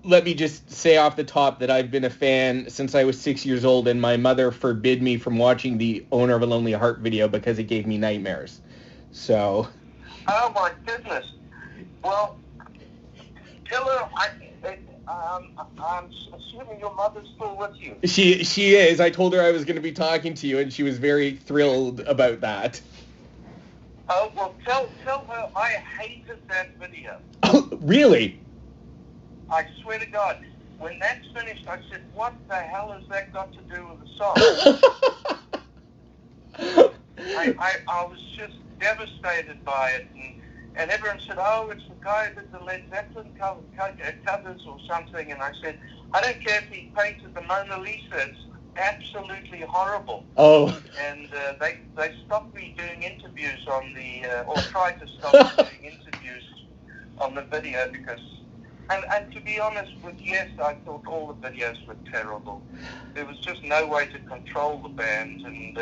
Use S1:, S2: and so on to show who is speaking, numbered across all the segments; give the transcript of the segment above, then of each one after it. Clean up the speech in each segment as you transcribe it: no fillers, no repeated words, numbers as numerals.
S1: let me just say off the top that I've been a fan since I was 6 years old, and my mother forbid me from watching the Owner of a Lonely Heart video because it gave me nightmares. So.
S2: Oh my goodness. Well, tell her I'm assuming your mother's still with you.
S1: She is. I told her I was going to be talking to you, and she was very thrilled about that.
S2: Oh, well, tell her I hated that video.
S1: Oh, really?
S2: I swear to God. When that's finished, I said, what the hell has that got to do with the song? I was just devastated by it. And everyone said, oh, it's the guy that the Led Zeppelin covers or something. And I said, I don't care if he painted the Mona Lisa. It's absolutely horrible.
S1: Oh.
S2: And they stopped me doing interviews on or tried to stop me doing interviews on the video because, and to be honest with yes, I thought all the videos were terrible. There was just no way to control the band, and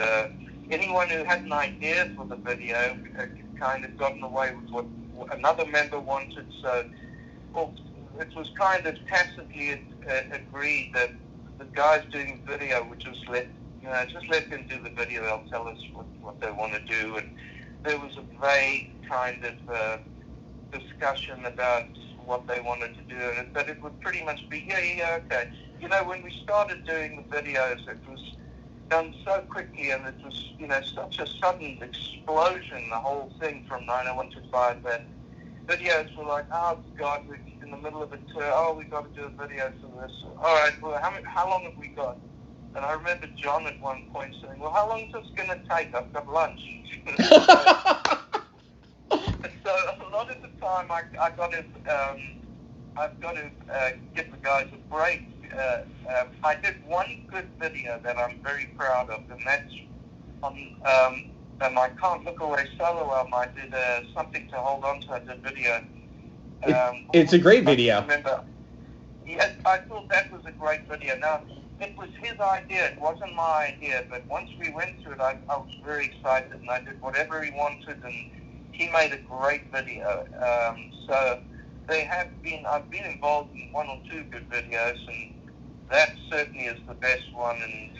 S2: anyone who had an idea for the video kind of gotten away with what another member wanted. So, well, it was kind of tacitly agreed that the guys doing the video would just let them do the video. They'll tell us what they want to do. And there was a vague kind of discussion about what they wanted to do. But it would pretty much be, yeah, okay. You know, when we started doing the videos, it was done so quickly, and it was, such a sudden explosion, the whole thing from 90125, that videos were like, oh God, we're in the middle of a tour, oh, we've got to do a video for this. All right, well, how long have we got? And I remember John at one point saying, well, how long is this going to take? I've got lunch. So a lot of the time I've got to give the guys a break. I did one good video that I'm very proud of, and that's on my Can't Look Away solo album. I did Something to Hold On To. I did video.
S1: It's a great video.
S2: I remember. Yeah, I thought that was a great video. Now, it was his idea. It wasn't my idea. But once we went through it, I was very excited, and I did whatever he wanted, and he made a great video. So I've been involved in one or two good videos, and that certainly is the best one, and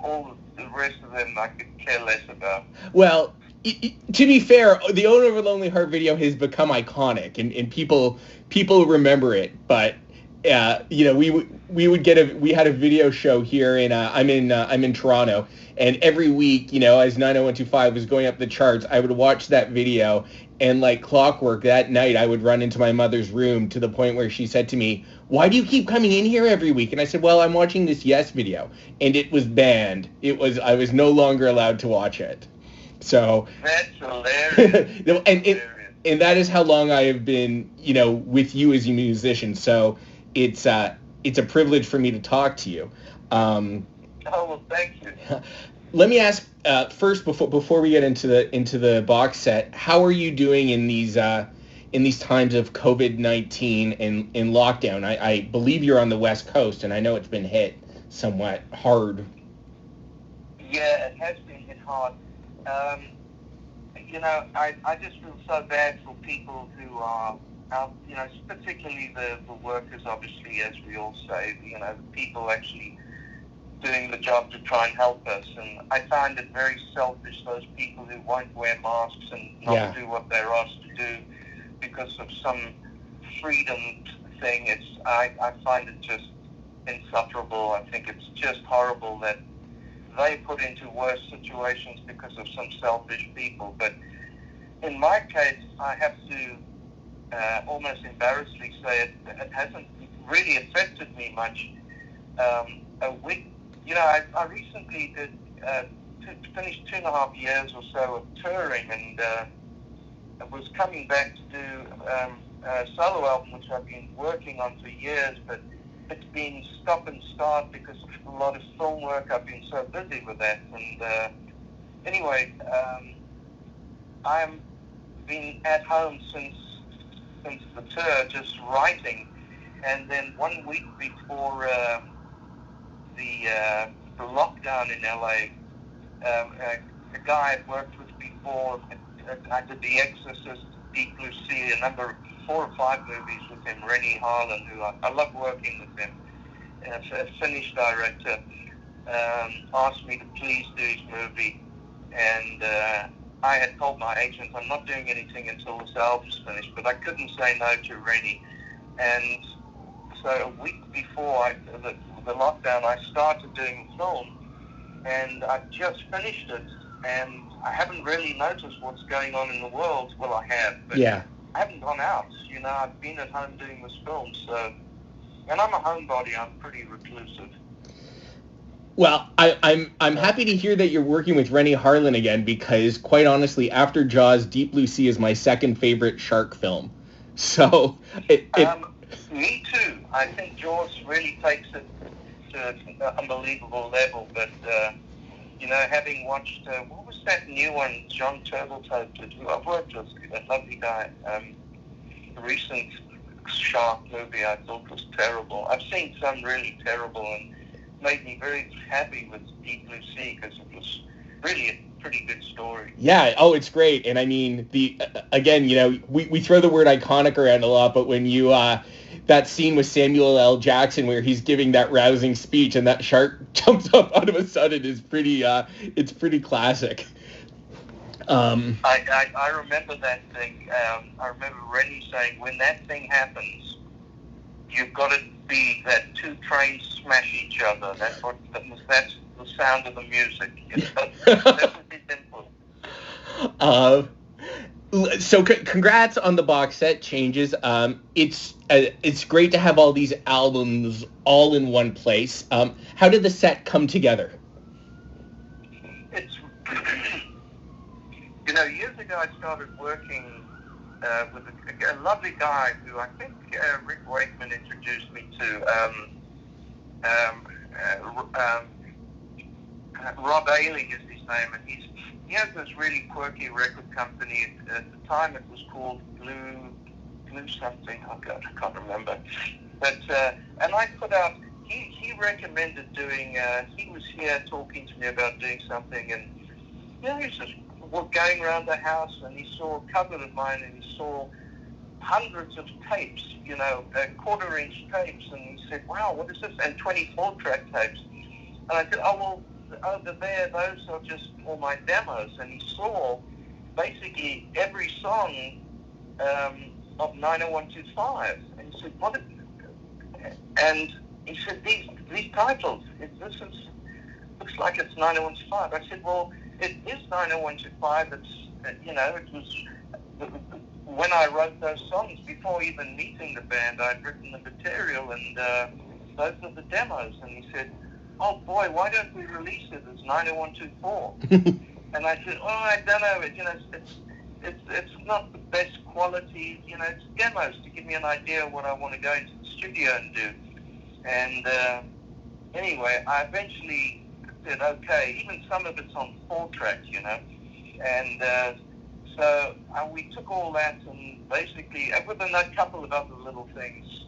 S2: all the rest of them I could care less about.
S1: Well, to be fair, the Owner of a Lonely Heart video has become iconic, and people remember it. But we had a video show here in I'm in Toronto, and every week, as 90125 was going up the charts, I would watch that video, and like clockwork that night I would run into my mother's room to the point where she said to me, why do you keep coming in here every week? And I said, well, I'm watching this Yes video, and it was banned. I was no longer allowed to watch it. So
S2: that's hilarious.
S1: and that is how long I have been, with you as a musician. So it's a privilege for me to talk to you.
S2: Oh, well, thank you.
S1: Let me ask first, before we get into the box set, how are you doing in these times of COVID-19 and in lockdown? I believe you're on the West Coast, and I know it's been hit somewhat hard.
S2: Yeah, it has been hit hard. I just feel so bad for people who are out, particularly the workers, obviously, as we all say, the people actually doing the job to try and help us. And I find it very selfish, those people who won't wear masks and not do what they're asked to do because of some freedom thing. I find it just insufferable. I think it's just horrible that they put into worse situations because of some selfish people. But in my case, I have to almost embarrassingly say it hasn't really affected me much. A week, I recently did finished 2.5 years or so of touring, and I was coming back to do a solo album, which I've been working on for years, but it's been stop and start because of a lot of film work. I've been so busy with that. And anyway, I've been at home since the tour, just writing. And then 1 week before the lockdown in LA, a guy I'd worked with before, I did The Exorcist, Deep Blue Sea, a number 4 or 5 movies with him. Rennie Harlan, who I love working with him, a Finnish director, asked me to please do his movie, and I had told my agent I'm not doing anything until this album's finished, but I couldn't say no to Rennie. And so a week before the lockdown, I started doing the film, and I've just finished it, and I haven't really noticed what's going on in the world. Well, I have, but
S1: Yeah.
S2: I haven't gone out. You know, I've been at home doing this film, so, and I'm a homebody. I'm pretty reclusive.
S1: Well, I'm happy to hear that you're working with Rennie Harlan again, because quite honestly, after Jaws, Deep Blue Sea is my second favorite shark film. So
S2: me too. I think Jaws really takes it to an unbelievable level. But you know, having watched what was that new one John Turtletaube did, who I've worked with, that lovely guy. The recent shark movie I thought was terrible. I've seen some really terrible, and made me very happy with Deep Blue Sea, because it was really a pretty good story.
S1: Yeah, oh, it's great. And I mean, again, you know, we throw the word iconic around a lot, but when you, that scene with Samuel L. Jackson where he's giving that rousing speech and that shark jumps up out of a sudden is pretty, it's pretty classic.
S2: I remember that thing. I remember Rennie saying, when that thing happens, you've got to be that 2 trains smash each other. That's the sound of the music. You know? That was his input.
S1: So congrats on the box set changes. It's great to have all these albums all in one place. How did the set come together?
S2: It's you know, years ago I started working with a lovely guy who I think Rick Wakeman introduced me to. Rob Ailing is his name, and he has this really quirky record company. At the time it was called Blue something. Oh God, I can't remember. But and I put out. He recommended doing. He was here talking to me about doing something, and you know, he was just going around the house, and he saw a cupboard of mine, and he saw hundreds of tapes, you know, 1/4-inch tapes, and he said, "Wow, what is this?" And 24-track tapes. And I said, "Oh well, over there, those are just all my demos." And he saw basically every song of 90125, and he said, "What?" And he said, "These titles, this is looks like it's 90125." I said, "Well, it is 90125. It's you know, it was." When I wrote those songs, before even meeting the band, I'd written the material, and those are the demos. And he said, "Oh boy, why don't we release it as 90124?" And I said, "Oh, I don't know. You know, it's not the best quality. You know, it's demos to give me an idea of what I want to go into the studio and do." And anyway, I eventually said, "Okay." Even some of it's on 4-track, you know, and. So we took all that, and basically, with a couple of other little things,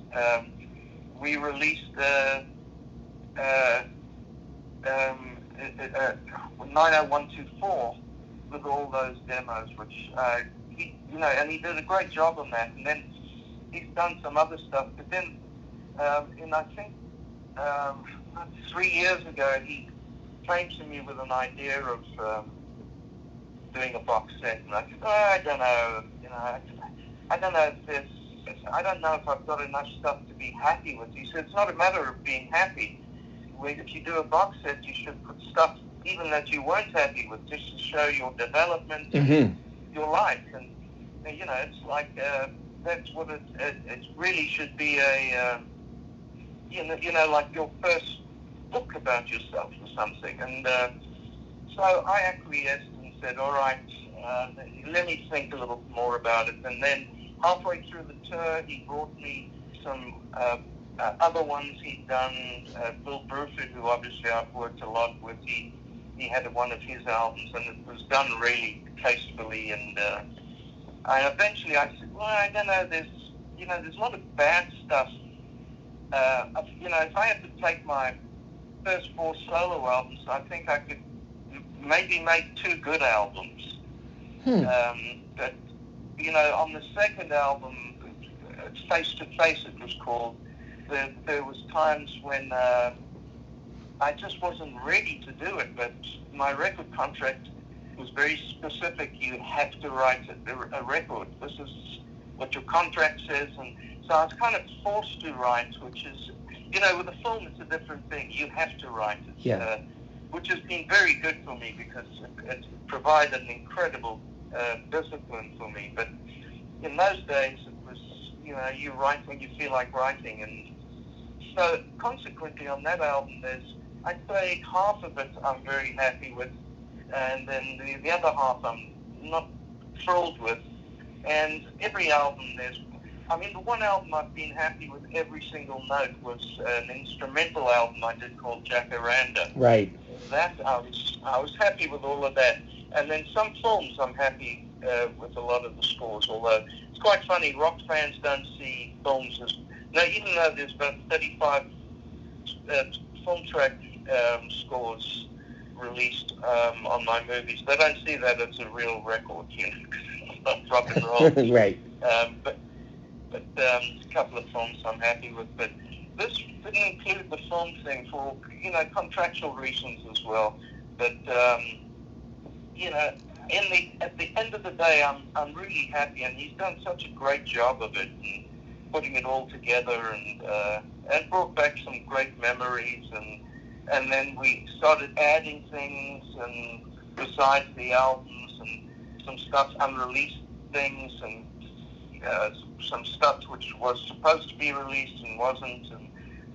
S2: we released 90124 with all those demos, which he, you know, and he did a great job on that. And then he's done some other stuff. But then, in I think 3 years ago, he came to me with an idea of. Doing a box set, and I said, "Oh, I don't know, you know, I don't know I don't know if I've got enough stuff to be happy with." He said, "It's not a matter of being happy. If you do a box set, you should put stuff even that you weren't happy with, just to show your development and your life." And you know, it's like that's what it really should be a you know, like your first book about yourself or something. And so I acquiesced and said, "All right, let me think a little more about it." And then halfway through the tour, he brought me some other ones he'd done. Bill Bruford, who obviously I've worked a lot with, he had one of his albums, and it was done really tastefully. And eventually I said, "Well, I don't know. There's a lot of bad stuff. You know, if I had to take my first 4 solo albums, I think I could maybe make 2 good albums." But you know, on the second album, Face to Face it was called. There was times when I just wasn't ready to do it, but my record contract was very specific. You have to write a record. This is what your contract says, and so I was kind of forced to write, which is, with a film it's a different thing. You have to write it, which has been very good for me because it provided an incredible discipline for me. But in those days, it was, you write when you feel like writing, and so consequently on that album, I'd say half of it I'm very happy with, and then the other half I'm not thrilled with. And every album the one album I've been happy with every single note was an instrumental album I did called Jacaranda.
S1: Right.
S2: That I was happy with all of that. And then some films I'm happy with a lot of the scores, although it's quite funny, rock fans don't see films as... Now, even though there's about 35 film track scores released on my movies, they don't see that as a real record, it's not rock and roll.
S1: Right.
S2: But a couple of films I'm happy with, but this didn't include the film thing for, contractual reasons as well. But, at the end of the day, I'm really happy, and he's done such a great job of it, and putting it all together, and brought back some great memories, and then we started adding things, and besides the albums, and some stuff, unreleased things, and some stuff which was supposed to be released and wasn't, and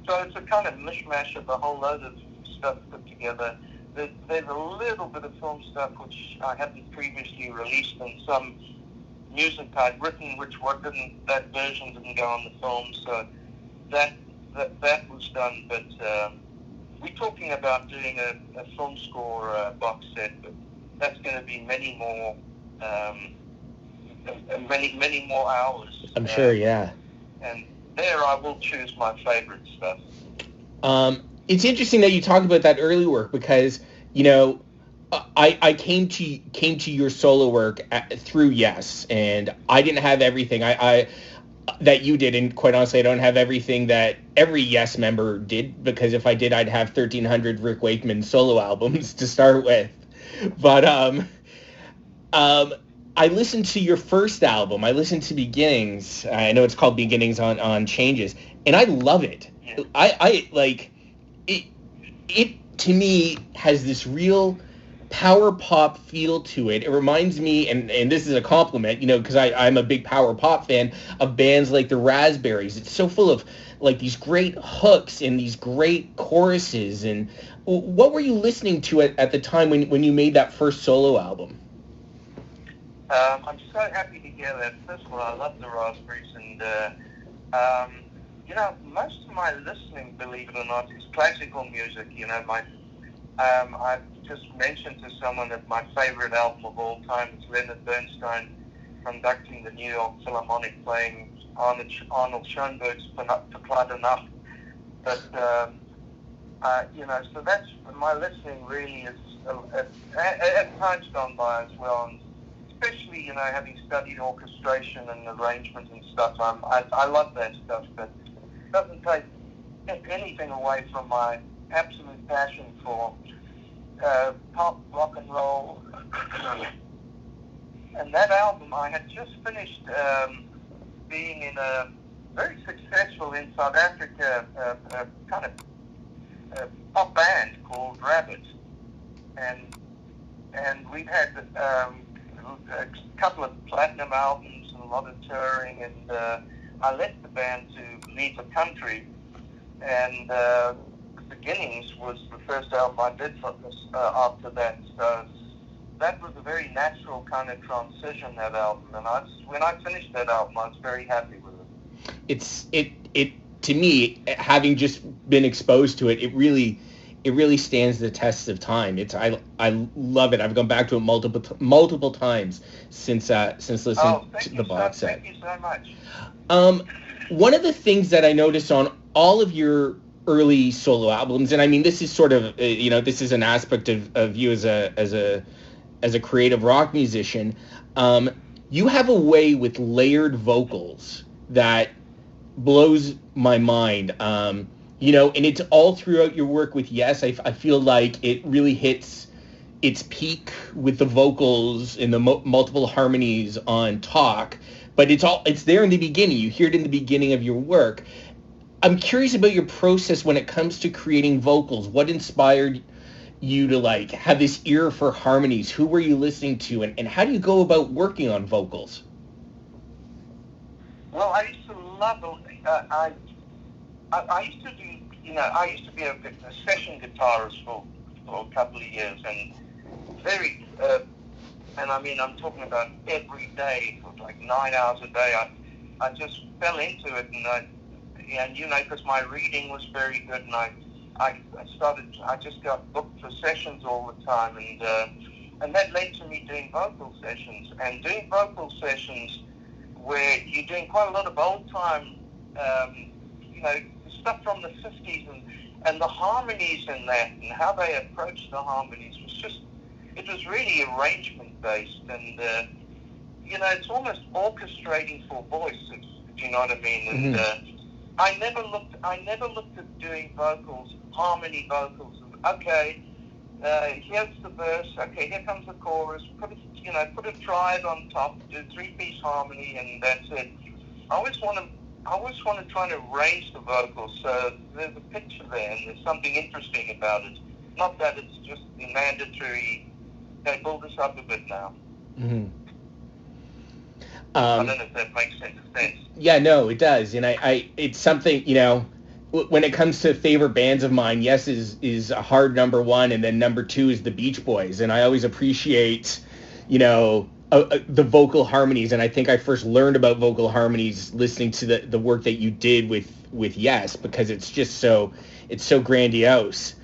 S2: so it's a kind of mishmash of a whole load of stuff put together. There's a little bit of film stuff which I hadn't previously released, and some music I'd written that version didn't go on the film, so that was done. But we're talking about doing a film score box set, but that's going to be many more hours.
S1: I'm sure, yeah.
S2: And there I will choose my favorite stuff.
S1: It's interesting that you talk about that early work because, I came to your solo work through Yes, and I didn't have everything I that you did, and quite honestly, I don't have everything that every Yes member did, because if I did, I'd have 1,300 Rick Wakeman solo albums to start with. But I listened to your first album. I listened to Beginnings. I know it's called Beginnings on Changes, and I love it.
S2: Yeah.
S1: I like it. It to me has this real power pop feel to it. It reminds me, and this is a compliment, because I'm a big power pop fan of bands like the Raspberries. It's so full of like these great hooks and these great choruses. And what were you listening to at the time when you made that first solo album?
S2: I'm so happy to hear that. First of all, I love the Raspberries, and most of my listening, believe it or not, is classical music. I've just mentioned to someone that my favorite album of all time is Leonard Bernstein conducting the New York Philharmonic, playing Arnold Schoenberg's Verkleidet Nacht. But so that's my listening really is at times gone by as well. And especially, having studied orchestration and arrangement and stuff, I love that stuff, but it doesn't take anything away from my absolute passion for pop, rock and roll. And that album, I had just finished being in a very successful in South Africa kind of pop band called Rabbit, and we've had a couple of platinum albums and a lot of touring, and I left the band to leave the country, and Beginnings was the first album I did after that, so that was a very natural kind of transition, that album, and when I finished that album, I was very happy with it.
S1: It to me, having just been exposed to it, it really stands the test of time. I love it. I've gone back to it multiple times since listening to the box set.
S2: Thank you so much.
S1: One of the things that I noticed on all of your early solo albums, and I mean, this is sort of this is an aspect of you as a creative rock musician. You have a way with layered vocals that blows my mind. You know, and it's all throughout your work with Yes. I feel like it really hits its peak with the vocals and the multiple harmonies on Talk, but it's there in the beginning. You hear it in the beginning of your work. I'm curious about your process when it comes to creating vocals. What inspired you to like have this ear for harmonies? Who were you listening to, and how do you go about working on vocals?
S2: Well, I used to love I used to do, I used to be a session guitarist for a couple of years, and very, and I mean, I'm talking about every day for like 9 hours a day. I just fell into it, and because my reading was very good, and I just got booked for sessions all the time, and that led to me doing vocal sessions, where you're doing quite a lot of old time, stuff from the 50s, and the harmonies in that, and how they approached the harmonies it was really arrangement based, and it's almost orchestrating for voice, if you know what I mean. And I never looked at doing vocals, harmony vocals. Okay, here's the verse. Okay, here comes the chorus. Put a triad on top. Do 3-piece harmony, and that's it. I always want to try to arrange the vocals so there's a picture there and there's something interesting about it. Not that it's just the mandatory. Okay, build this up a bit now.
S1: Mm-hmm.
S2: I don't know if that makes sense.
S1: Yeah, no, it does, and I it's something, when it comes to favorite bands of mine, Yes is a hard number one, and then number two is the Beach Boys, and I always appreciate, the vocal harmonies, and I think I first learned about vocal harmonies listening to the work that you did with Yes, because it's so grandiose.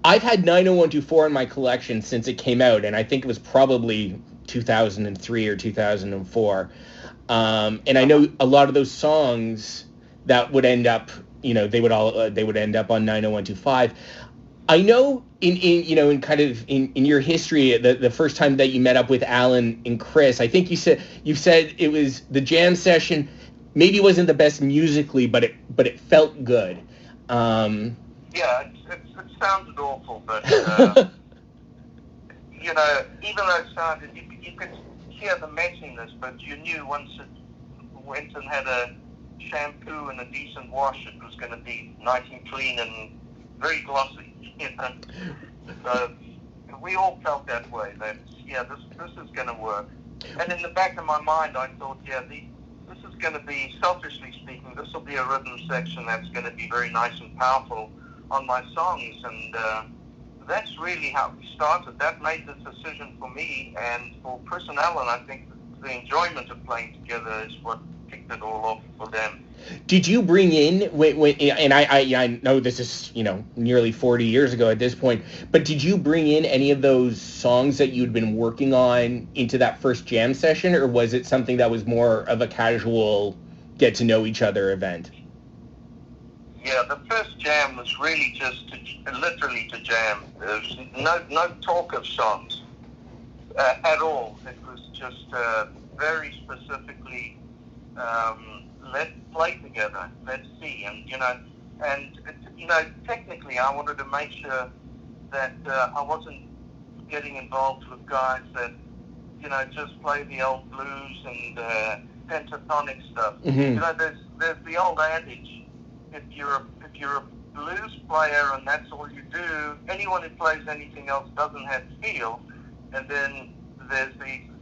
S1: I've had 90124 in my collection since it came out, and I think it was probably 2003 or 2004. And I know a lot of those songs that would end up, they would end up on 90125. I know in kind of in your history, the first time that you met up with Alan and Chris, I think you said it was the jam session. Maybe wasn't the best musically, but it felt good.
S2: Yeah, it sounded awful, but even though it sounded, you could hear the messiness, but you knew once it went and had a shampoo and a decent wash, it was going to be nice and clean and very glossy. So we all felt that way. That this is going to work. And in the back of my mind, I thought, this is going to be, selfishly speaking, this will be a rhythm section that's going to be very nice and powerful on my songs, and that's really how we started. That made the decision for me, and for Chris and Alan, I think the enjoyment of playing together is what kicked it all off for them.
S1: Did you bring in, and I know this is, nearly 40 years ago at this point, but did you bring in any of those songs that you'd been working on into that first jam session, or was it something that was more of a casual get-to-know-each-other event?
S2: Yeah, the first jam was really just literally to jam. There was no talk of songs at all. It was just very specifically, let's play together, let's see. And technically I wanted to make sure that I wasn't getting involved with guys that, just play the old blues and pentatonic stuff.
S1: Mm-hmm.
S2: There's the old adage, if you're a blues player and that's all you do, anyone who plays anything else doesn't have feel. And then there's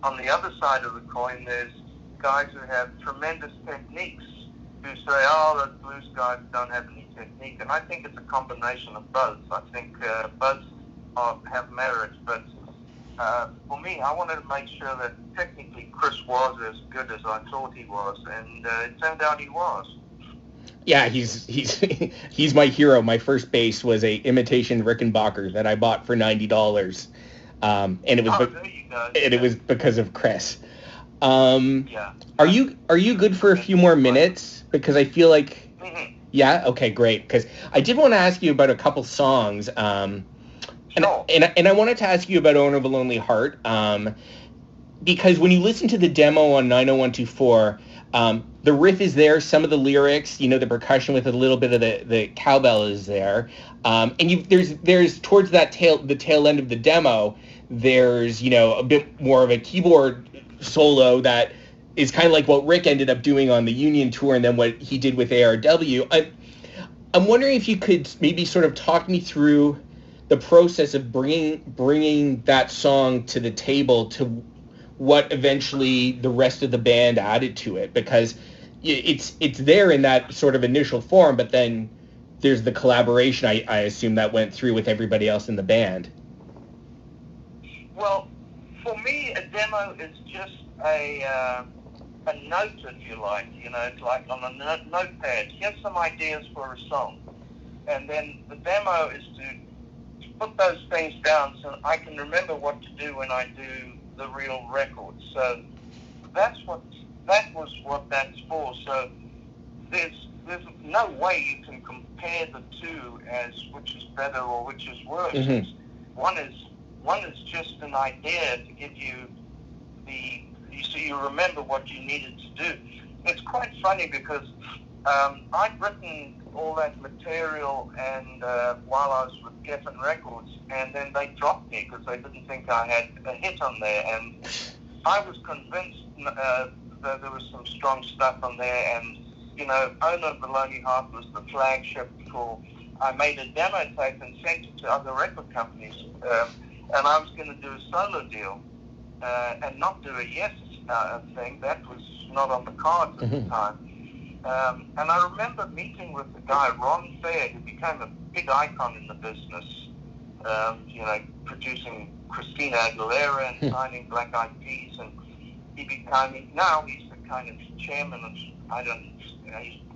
S2: on the other side of the coin, there's guys who have tremendous techniques who say, those blues guys don't have any technique. And I think it's a combination of both. I think both have merit, but for me, I wanted to make sure that technically Chris was as good as I thought he was, and it turned out he was.
S1: Yeah, he's my hero. My first bass was a imitation Rickenbacker that I bought for $90, and it was it was because of Chris.
S2: Yeah.
S1: Are you good for a few more minutes? Because I feel like, yeah, okay, great. Because I did want to ask you about a couple songs, and I wanted to ask you about Owner of a Lonely Heart, because when you listen to the demo on 90124, The riff is there, some of the lyrics, the percussion with a little bit of the cowbell is there. And there's towards the tail end of the demo, there's, a bit more of a keyboard solo that is kind of like what Rick ended up doing on the Union tour and then what he did with ARW. I'm wondering if you could maybe sort of talk me through the process of bringing that song to the table to what eventually the rest of the band added to it, because it's there in that sort of initial form, but then there's the collaboration, I assume, that went through with everybody else in the band.
S2: Well, for me, a demo is just a note, if you like. It's like on a notepad. Here's some ideas for a song. And then the demo is to put those things down so I can remember what to do when I do the real record. So that was what that's for. So there's no way you can compare the two as which is better or which is worse.
S1: Mm-hmm.
S2: One is just an idea to give you so you remember what you needed to do. It's quite funny because I'd written all that material and while I was with Geffen Records, and then they dropped me because they didn't think I had a hit on there, and I was convinced that there was some strong stuff on there, and Owner of the Lonely Heart was the flagship for. I made a demo tape and sent it to other record companies, and I was going to do a solo deal and not do a Yes thing. That was not on the cards at the time. And I remember meeting with the guy, Ron Fair, who became a big icon in the business, producing Christina Aguilera and signing Black Eyed Peas, and now he's the kind of chairman of,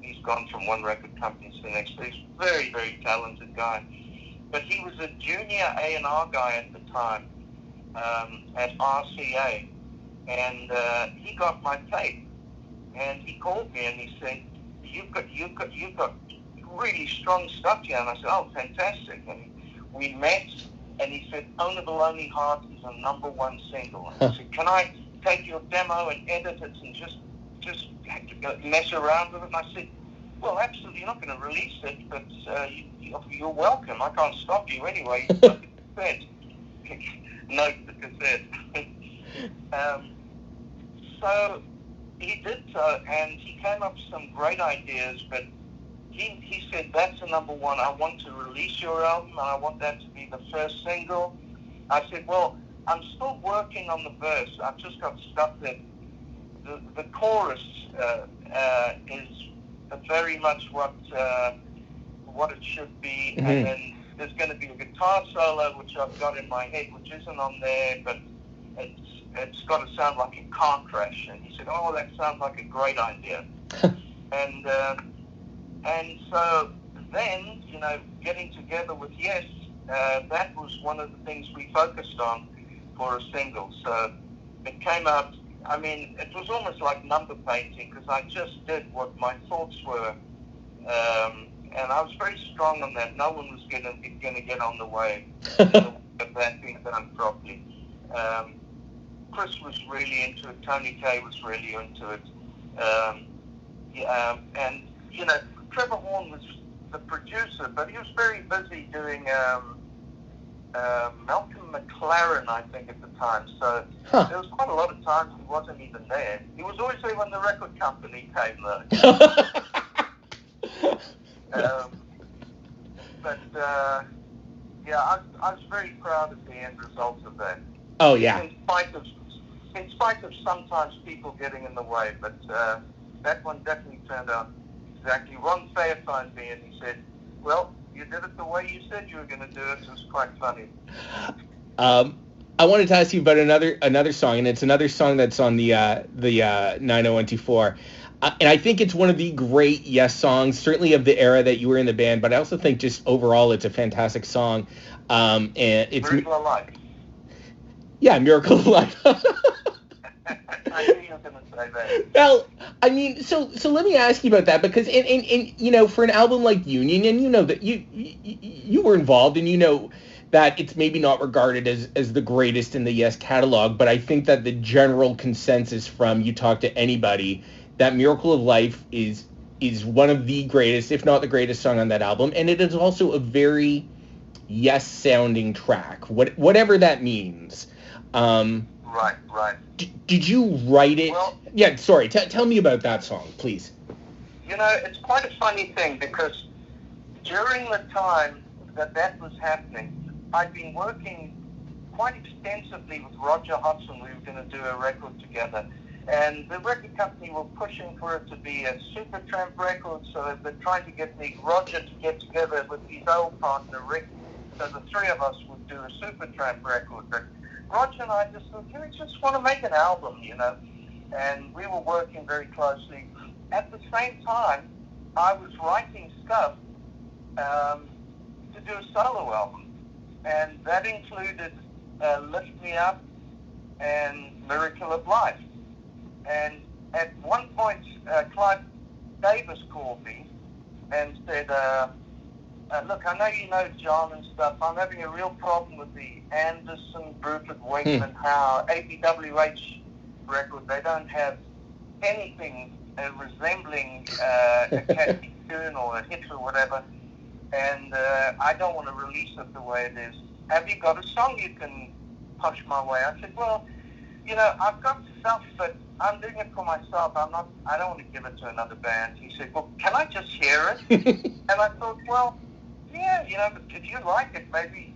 S2: he's gone from one record company to the next. He's a very, very talented guy. But he was a junior A&R guy at the time at RCA, and he got my tape, and he called me and he said, "You've got really strong stuff here." And I said, "Oh, fantastic!" And we met, and he said, "Owner of the Lonely Heart is a #1 single." And I said, "Can I take your demo and edit it and just mess around with it?" And I said, "Well, absolutely, you're not going to release it, but you're welcome. I can't stop you anyway. You've got the cassette." Note the cassette. So he did so, and he came up with some great ideas, but he said, "That's a #1. I want to release your album, and I want that to be the first single." I said, "Well, I'm still working on the verse. I've just got stuff that the chorus is very much what it should be,
S1: Mm-hmm.
S2: and then there's going to be a guitar solo which I've got in my head, which isn't on there, but it's got to sound like a car crash." And he said, "Oh, that sounds like a great idea." and so then, getting together with Yes, that was one of the things we focused on for a single. So it came out. I mean, it was almost like number painting because I just did what my thoughts were, and I was very strong on that. No one was going to get on the way of that being done properly. Chris was really into it. Tony Kaye was really into it. And Trevor Horn was the producer, but he was very busy doing Malcolm McLaren, I think, at the time. So there was quite a lot of times he wasn't even there. He was always there when the record company came, though. I was very proud of the end result of that.
S1: Oh, yeah.
S2: In spite of sometimes people getting in the way, but that one definitely turned out exactly. Ron Fair phoned me and he said, "Well, you did it the way you said you were going to do it." It was quite funny.
S1: I wanted to ask you about another song, and it's another song that's on the 90124. And I think it's one of the great Yes songs, certainly of the era that you were in the band, but I also think just overall it's a fantastic song. And it's
S2: Miracle of Life.
S1: Yeah, Miracle of Life.
S2: I knew you were going to say that.
S1: Well, I mean, so let me ask you about that, because in for an album like Union, and that you were involved, and that it's maybe not regarded as the greatest in the Yes catalog, but I think that the general consensus from you talk to anybody that Miracle of Life is one of the greatest, if not the greatest song on that album, and it is also a very Yes-sounding track, whatever that means.
S2: Right.
S1: Did you write it?
S2: Well,
S1: yeah, sorry. Tell me about that song, please.
S2: It's quite a funny thing because during the time that was happening, I'd been working quite extensively with Roger Hodgson. We were going to do a record together. And the record company were pushing for it to be a Supertramp record, so they're trying to get Roger to get together with his old partner, Rick, so the three of us would do a Supertramp record. But Roger and I just thought, we just want to make an album, and we were working very closely. At the same time, I was writing stuff to do a solo album, and that included Lift Me Up and Miracle of Life. And at one point, Clive Davis called me and said, look, I know you know John and stuff. I'm having a real problem with the Anderson, Rupert Wakeman, Howe, ABWH record. They don't have anything resembling a catchy tune or a hit or whatever. And I don't want to release it the way it is. Have you got a song you can push my way? I said, well, I've got stuff, but I'm doing it for myself. I don't want to give it to another band. He said, well, can I just hear it? And I thought, well, yeah, but if you like it, maybe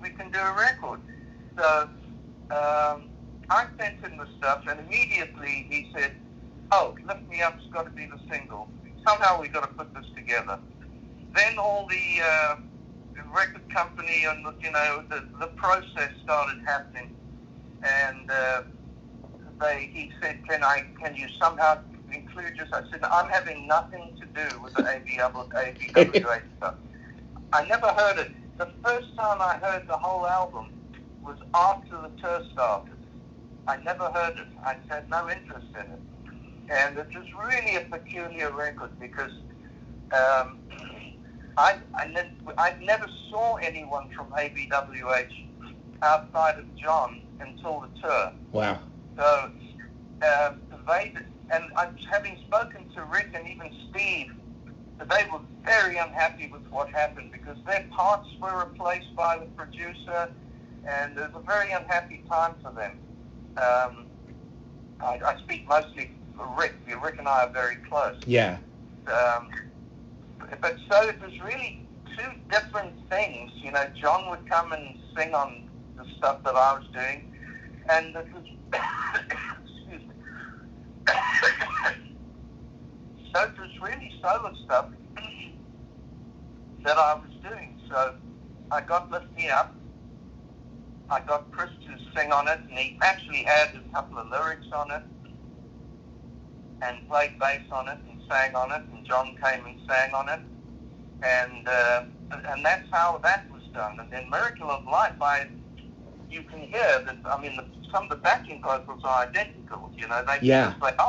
S2: we can do a record. So I sent him the stuff, and immediately he said, oh, Lift Me Up's got to be the single. Somehow we got to put this together. Then all the record company and the process started happening, and he said, can you somehow include this? I said, I'm having nothing to do with the ABWA stuff. I never heard it. The first time I heard the whole album was after the tour started. I never heard it. I had no interest in it. And it was really a peculiar record because I never saw anyone from ABWH outside of John until the tour.
S1: Wow.
S2: So having spoken to Rick and even Steve, they were very unhappy with what happened because their parts were replaced by the producer, and it was a very unhappy time for them. I speak mostly for Rick. Rick and I are very close.
S1: Yeah.
S2: But so it was really two different things. John would come and sing on the stuff that I was doing, and it was excuse me. So it was really solo stuff that I was doing. So I got Lift Me Up. I got Chris to sing on it, and he actually added a couple of lyrics on it and played bass on it and sang on it, and John came and sang on it, and that's how that was done. And then Miracle of Life, you can hear that, some of the backing vocals are identical, they just like,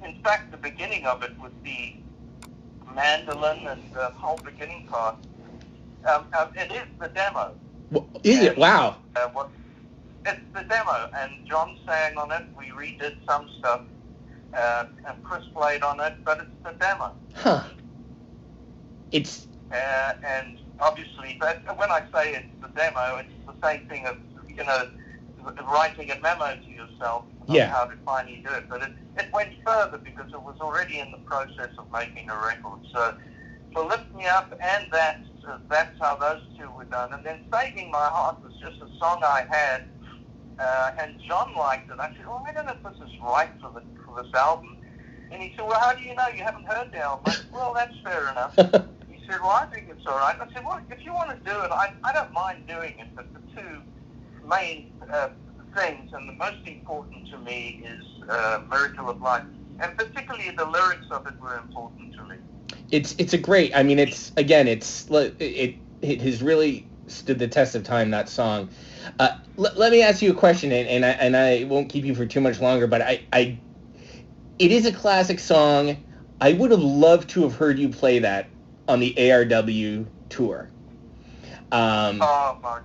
S2: in fact, the beginning of it with the mandolin and the whole beginning part, it is the demo.
S1: Is it? Wow.
S2: It's the demo, and John sang on it. We redid some stuff, and Chris played on it, but it's the demo.
S1: Huh.
S2: And obviously, when I say it's the demo, it's the same thing of, writing a memo to yourself on how to finally do it. But it went further because it was already in the process of making a record. So for Lift Me Up and that's how those two were done. And then Saving My Heart was just a song I had, and John liked it. I said, well, I don't know if this is right for this album. And he said, well, how do you know? You haven't heard the album. I said, well, that's fair enough. He said, well, I think it's all right. I said, well, if you want to do it, I don't mind doing it, but the two main things, and the most important to me is Miracle of Life, and particularly the lyrics of it were important to me.
S1: It's a great. It has really stood the test of time, that song. Let me ask you a question, and I won't keep you for too much longer, but it is a classic song. I would have loved to have heard you play that on the ARW tour.
S2: Oh, Mark.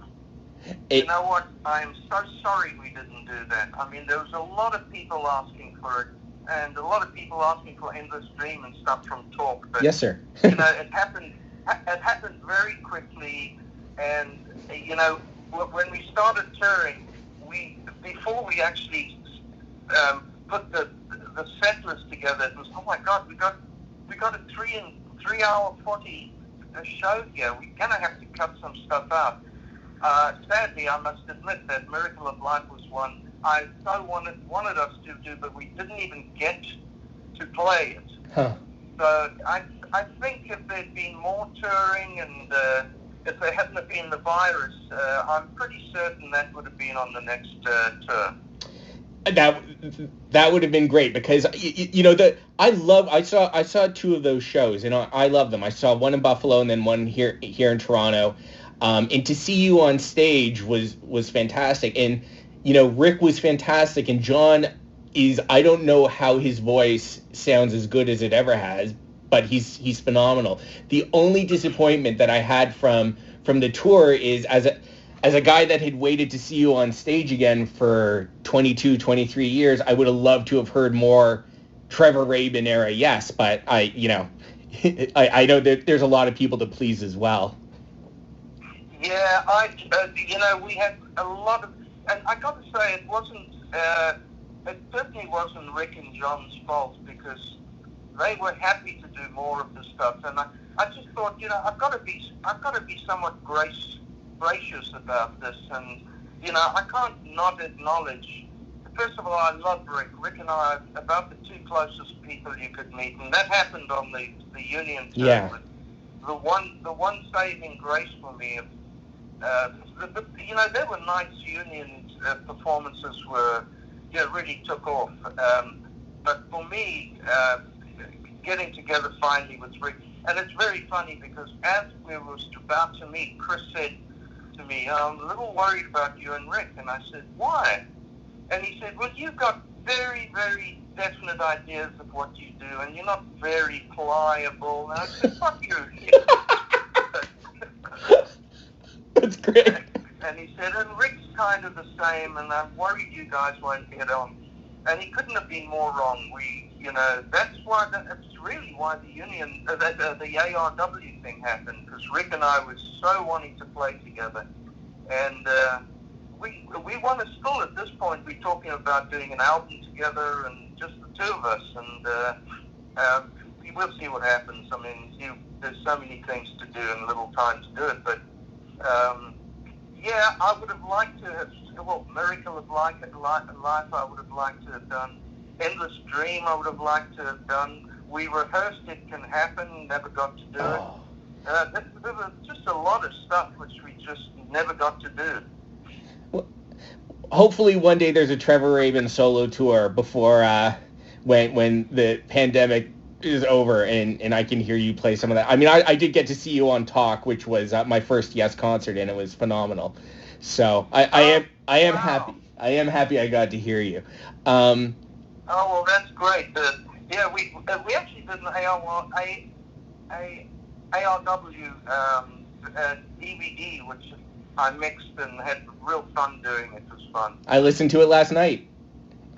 S2: You know what? I am so sorry we didn't do that. I mean, there was a lot of people asking for it, and a lot of people asking for Endless Dream and stuff from Talk. But,
S1: yes, sir.
S2: You know, it happened very quickly, and, you know, when we started touring, before we actually put the set list together, it was, oh my God, we got a 3 hour 40 show here. We're gonna have to cut some stuff out. Sadly, I must admit that Miracle of Life was one I so wanted us to do, but we didn't even get to play it.
S1: Huh.
S2: So I think if there'd been more touring and if there hadn't have been the virus, I'm pretty certain that would have been on the next tour.
S1: That would have been great, because you know I saw two of those shows, and I love them. I saw one in Buffalo and then one here in Toronto, and to see you on stage was fantastic. And you know, Rick was fantastic, and John is, I don't know how his voice sounds as good as it ever has, but he's phenomenal. The only disappointment that I had from the tour is as a guy that had waited to see you on stage again for 22, 23 years, I would have loved to have heard more Trevor Rabin era, yes, but I know that there's a lot of people to please as well.
S2: Yeah, you know, we had a lot of, and I got to say, it certainly wasn't Rick and John's fault, because they were happy to do more of the stuff, and I just thought, you know, I've got to be somewhat gracious about this, and you know, I can't not acknowledge. First of all, I love Rick. Rick and I are about the two closest people you could meet, and that happened on the Union tour.
S1: Yeah.
S2: The one saving grace for me, you know, there were nights Union performances were, you know, really took off. But for me, getting together finally with Rick, and it's very funny because as we were about to meet, Chris said to me, I'm a little worried about you and Rick. And I said, why? And he said, well, you've got very, very definite ideas of what you do, and you're not very pliable. And I said, fuck you.
S1: That's great.
S2: And he said, and Rick's kind of the same, and I'm worried you guys won't get on. And he couldn't have been more wrong. You know, that's really why the Union, the ARW thing happened, because Rick and I were so wanting to play together. And we want to still, at this point, be talking about doing an album together, and just the two of us. And we'll see what happens. I mean, there's so many things to do and little time to do it. But, yeah, I would have liked to have, well, Miracle of Life, I would have liked to have done. Endless Dream, I would have liked to have done. We rehearsed It Can Happen, never got to do it. There was just a lot of stuff which we just never got to do.
S1: Well, hopefully one day there's a Trevor Rabin solo tour before when the pandemic is over and I can hear you play some of that. I mean, I did get to see you on Talk, which was my first Yes concert, and it was phenomenal. So I am happy. I am happy I got to hear you.
S2: Oh, well, that's great. Yeah, we actually did an ARW DVD, which I mixed and had real fun doing. It was fun.
S1: I listened to it last night.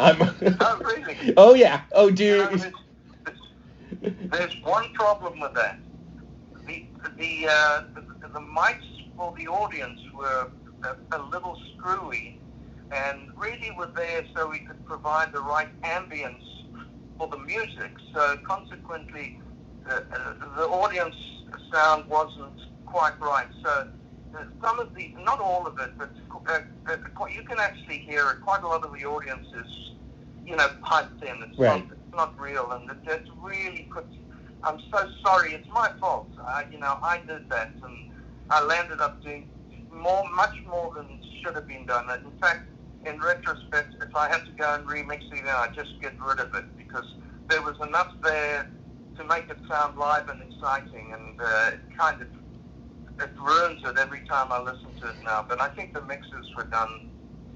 S2: Oh, really?
S1: Oh, yeah. Oh, dude.
S2: You know, there's one problem with that. The mics for the audience were a little screwy, and really were there so we could provide the right ambience for the music. So consequently, the audience sound wasn't quite right. So some of the, not all of it, but you can actually hear it. Quite a lot of the audience is, you know, piped in. It's
S1: right.
S2: It's not real, and it really puts. I'm so sorry. It's my fault. You know, I did that, and I landed up doing much more than should have been done. And in fact, in retrospect, if I had to go and remix it again, I'd just get rid of it, because there was enough there to make it sound live and exciting, and it ruins it every time I listen to it now. But I think the mixes were done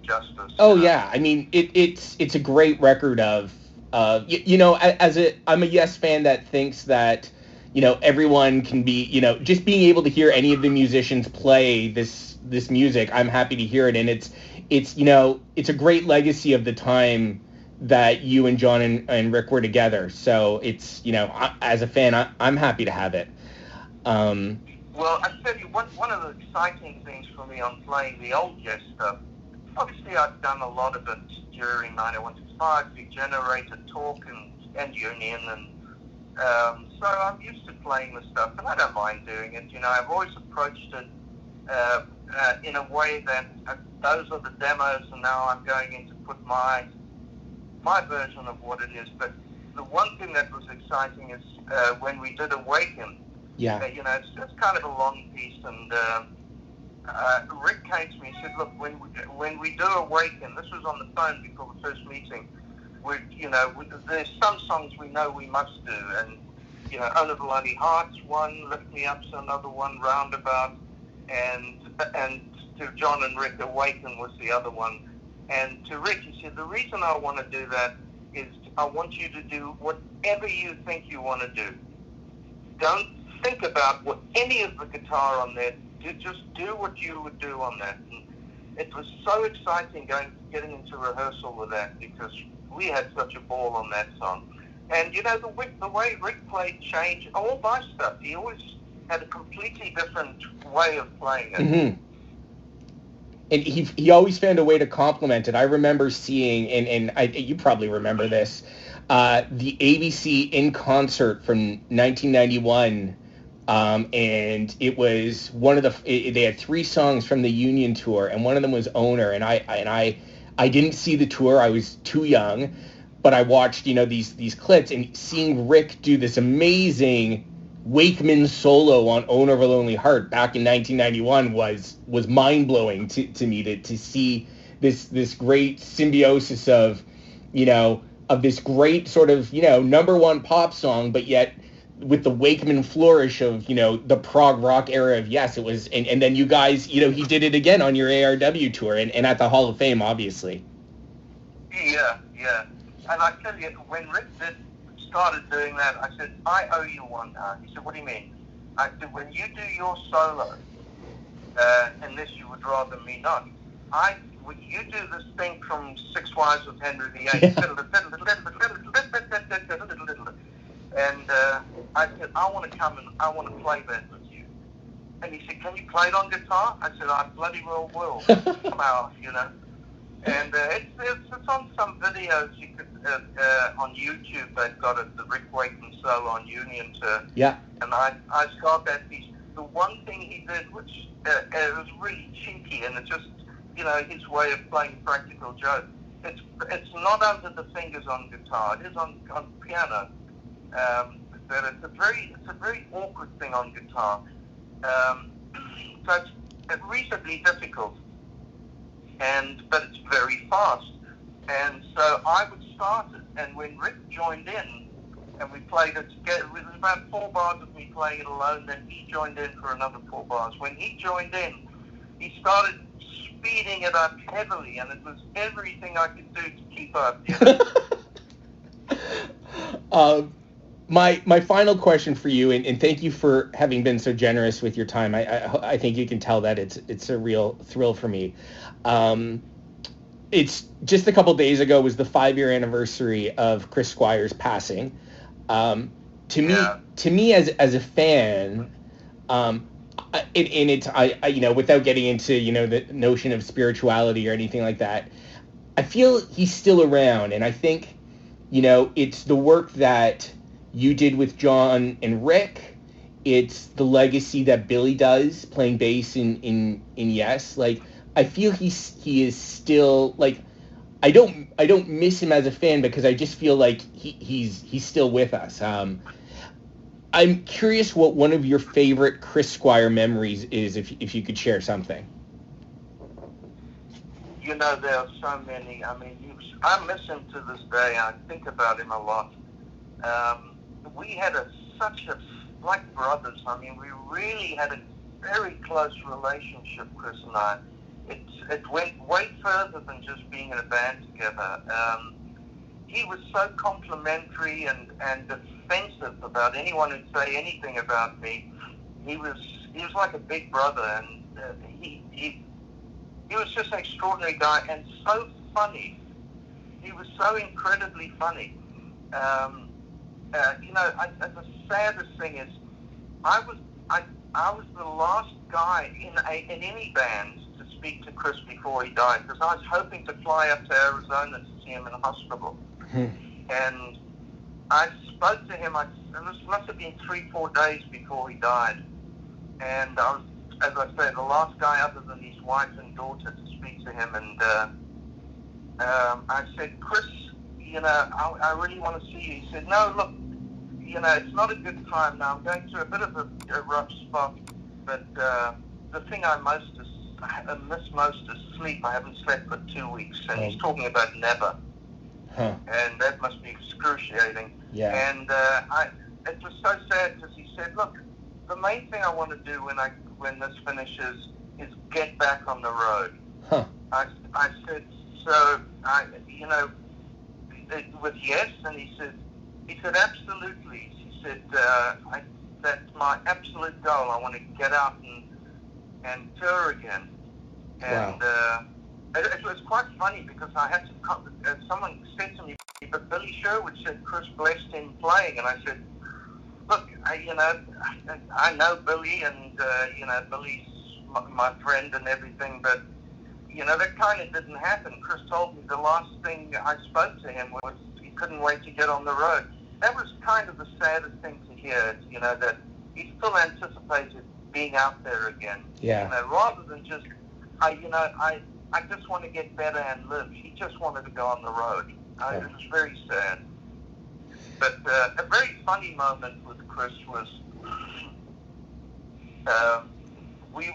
S2: justice.
S1: Oh yeah, I mean it's a great record of I'm a Yes fan that thinks that, everyone can be, just being able to hear any of the musicians play this music. I'm happy to hear it, and it's it's a great legacy of the time that you and John and Rick were together. So it's, as a fan, I'm happy to have it.
S2: Well, I tell you, one of the exciting things for me on playing the old Yes stuff, obviously I've done a lot of it during 90165, Degenerator, Talk, and Union, and so I'm used to playing the stuff, and I don't mind doing it. I've always approached it in a way that those are the demos, and now I'm going in to put my version of what it is. But the one thing that was exciting is when we did Awaken.
S1: Yeah.
S2: It's just kind of a long piece, and Rick came to me and said, "Look, when we do Awaken," this was on the phone before the first meeting. There's some songs we know we must do, and Under the Lonely Hearts one, Lift Me Up's another one, Roundabout, and to John and Rick, Awaken was the other one. And to Rick, he said, the reason I want to do that is I want you to do whatever you think you want to do. Don't think about what any of the guitar on there. Just do what you would do on that. And it was so exciting getting into rehearsal with that, because we had such a ball on that song. And the way Rick played changed all my stuff. He always had a completely different way of playing it.
S1: Mm-hmm. And he always found a way to complement it. I remember seeing, and you probably remember this, the ABC in concert from 1991, and it was they had 3 songs from the Union tour, and one of them was Owner, and I didn't see the tour. I was too young, but I watched these clips, and seeing Rick do this amazing Wakeman solo on Owner of a Lonely Heart back in 1991 was mind-blowing to me, to see this great symbiosis of this great sort of number one pop song, but yet with the Wakeman flourish of the prog rock era of Yes. It was, and then you guys, he did it again on your ARW tour and at the Hall of Fame, obviously.
S2: Yeah, and I tell you, when Rick started doing that, I said, I owe you one now. He said, what do you mean? I said, when you do your solo, unless you would rather me not, when you do this thing from Six Wives of Henry VIII, and I said, I want to come and I want to play that with you. And he said, can you play it on guitar? I said, I bloody well will. Somehow, And it's on some videos you could on YouTube. They've got it, the Rick Wakeman solo on Union.
S1: Yeah.
S2: And I got that piece. The one thing he did, which it was really cheeky, and it's just his way of playing practical joke. It's not under the fingers on guitar. It is on piano. But it's a very awkward thing on guitar. So it's reasonably difficult. But it's very fast, and so I would start it, and when Rick joined in and we played it together, it was about 4 bars of me playing it alone, then he joined in for another 4 bars. When he joined in, he started speeding it up heavily, and it was everything I could do to keep up.
S1: My final question for you, and thank you for having been so generous with your time. I think you can tell that it's a real thrill for me. It's just a couple days ago was the 5-year anniversary of Chris Squire's passing. To me as a fan, and it's without getting into the notion of spirituality or anything like that, I feel he's still around, and I think it's the work that you did with John and Rick. It's the legacy that Billy does playing bass in Yes. Like, I feel he is still, like, I don't miss him as a fan because I just feel like he's still with us. I'm curious what one of your favorite Chris Squire memories is, if you could share something.
S2: There are so many. I mean, I miss him to this day. I think about him a lot. We had such like brothers. I mean, we really had a very close relationship, Chris and I. It went way further than just being in a band together. he was so complimentary and defensive about anyone who'd say anything about me. He was like a big brother, and he was just an extraordinary guy and so funny. He was so incredibly funny. The saddest thing is, I was the last guy in any band to speak to Chris before he died, because I was hoping to fly up to Arizona to see him in the hospital. And I spoke to him. It must have been 3-4 days before he died, and I was, as I say, the last guy other than his wife and daughter to speak to him. And I said, Chris, I really want to see you. He said, no, look, it's not a good time now. I'm going through a bit of a rough spot, but the thing I miss most is sleep. I haven't slept for 2 weeks, and he's talking about never. And that must be excruciating.
S1: Yeah.
S2: And it was so sad, because he said, look, the main thing I want to do when this finishes is get back on the road. I said, so with yes, and he said absolutely. He said, that's my absolute goal. I want to get out and tour again. And it was quite funny, because I had to, someone said to me, but Billy Sherwood said Chris blessed him playing, and I said, look, I know Billy, and Billy's my friend and everything, but that kind of didn't happen. Chris told me the last thing I spoke to him was he couldn't wait to get on the road. That was kind of the saddest thing to hear, that he still anticipated being out there again.
S1: Yeah.
S2: Rather than just, I just want to get better and live. He just wanted to go on the road. It was very sad. But a very funny moment with Chris was, we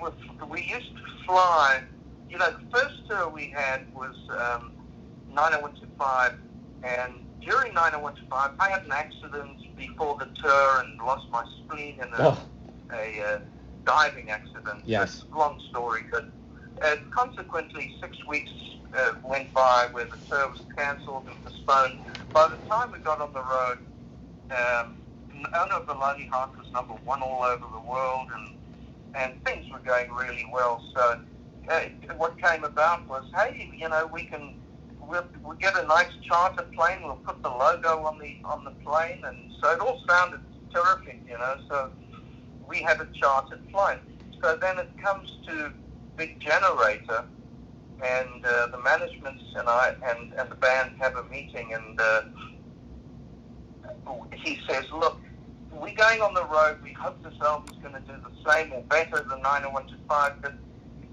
S2: used to fly. The first tour we had was 90125, and during 90125, I had an accident before the tour and lost my spleen in a diving accident.
S1: Yes.
S2: It's a long story, but consequently, 6 weeks went by where the tour was cancelled and postponed. By the time we got on the road, Owner of the Lonely Heart was #1 all over the world, and things were going really well. So what came about was, hey, we'll get a nice charter plane. We'll put the logo on the plane, and so it all sounded terrific, So we had a chartered flight. So then it comes to big generator, and the management and I and the band have a meeting, and he says, look, we're going on the road. We hope this album's going to do the same or better than 90125, but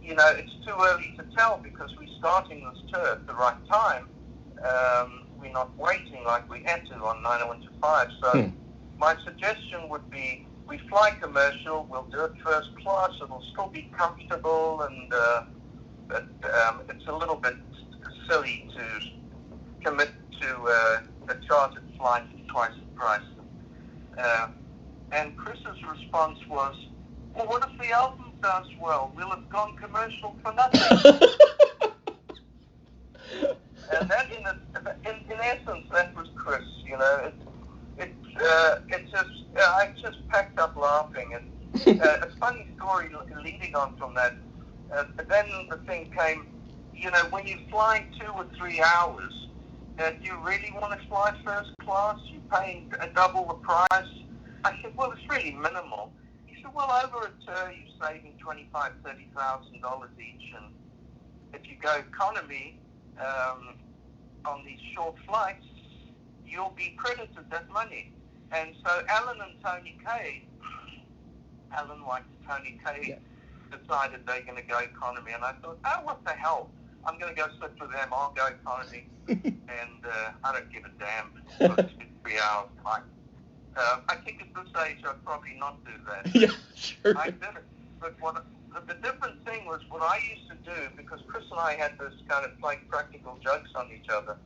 S2: it's too early to tell, because we're starting this tour at the right time. We're not waiting like we had to on 90125. So my suggestion would be, we fly commercial, we'll do it first class, it'll still be comfortable, and but it's a little bit silly to commit to a chartered flight at twice the price. And Chris's response was, well, what if the album does well? We'll have gone commercial for nothing. And that, in essence, that was Chris. I just packed up laughing. And a funny story leading on from that. Then the thing came, when you're flying 2 or 3 hours, do you really want to fly first class? You're paying double the price. I said, well, it's really minimal. He said, well, over a tour, you're saving $25,000-$30,000 each, and if you go economy on these short flights, you'll be credited that money. And so Alan and Tony Kaye, Alan liked Tony Kaye, decided they're going to go economy, and I thought, oh, what the hell? I'm going to go sit with them. I'll go economy, and I don't give a damn for 2-3 hours flight. I think at this age I'd probably not do that.
S1: Yeah, sure.
S2: I did it. But the different thing was what I used to do, because Chris and I had this kind of like practical jokes on each other.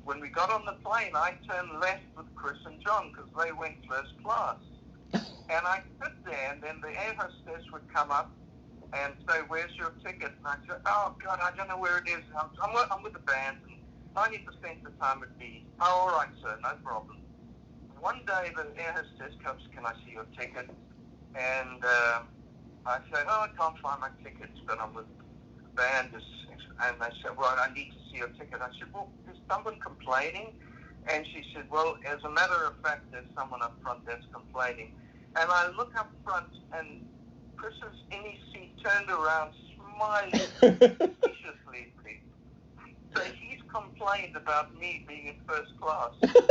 S2: When we got on the plane, I turned left with Chris and John, because they went first class. And I sit there, and then the air hostess would come up and say, where's your ticket? And I said, oh, God, I don't know where it is. I'm with the band. 90% of the time it'd be, oh, all right, sir, no problem. One day the air hostess comes, can I see your ticket? And I said, oh, I can't find my tickets, but I'm with the band. And they said, well, I need to see your ticket. I said, well, is someone complaining? And she said, well, as a matter of fact, there's someone up front that's complaining. And I look up front, and Chris is in his seat, turned around, smiling suspiciously. So he's complained about me being in first class. Because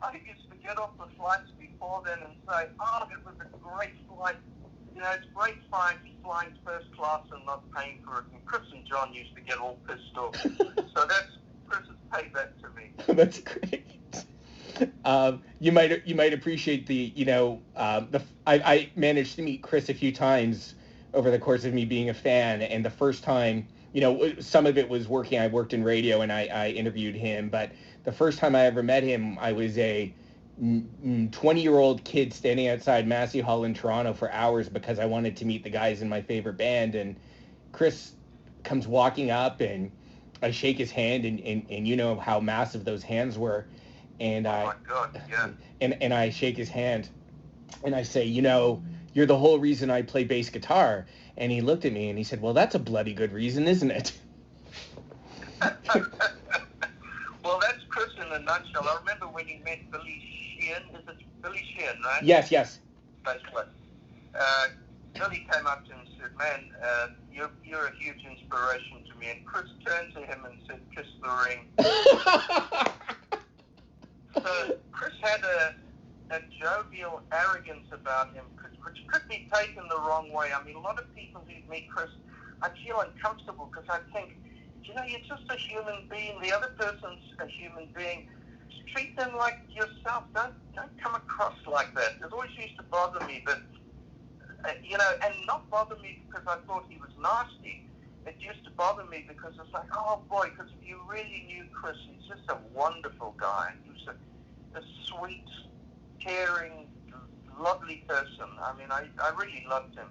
S2: I used to get off the flights before then and say, oh, it was a great flight. You know, it's great flying first class and not paying for it. And Chris and John used to get all pissed off. So Chris has paid that to me.
S1: That's great. You might appreciate I managed to meet Chris a few times over the course of me being a fan, and the first time, some of it was working. I worked in radio and I interviewed him, but the first time I ever met him, I was a 20-year-old kid standing outside Massey Hall in Toronto for hours because I wanted to meet the guys in my favorite band, and Chris comes walking up, and I shake his hand, and you know how massive those hands were, and
S2: oh my God, yeah.
S1: And I shake his hand, and I say, you're the whole reason I play bass guitar. And he looked at me and he said, well, that's a bloody good reason, isn't it?
S2: Well, that's Chris in a nutshell. I remember when he met Billy Sheehan. Is it Billy Sheehan, right?
S1: Yes.
S2: Bass player. Billy came up to him and said, man, you're a huge inspiration to me. And Chris turned to him and said, kiss the ring. So Chris had a jovial arrogance about him, which could be taken the wrong way. I mean, a lot of people who meet Chris, I feel uncomfortable because I think, you're just a human being. The other person's a human being. Just treat them like yourself. Don't come across like that. It always used to bother me, but and not bother me because I thought he was nasty. It used to bother me because it's like, oh boy, because if you really knew Chris, he's just a wonderful guy. He was a sweet, caring, lovely person. I mean, I really loved him.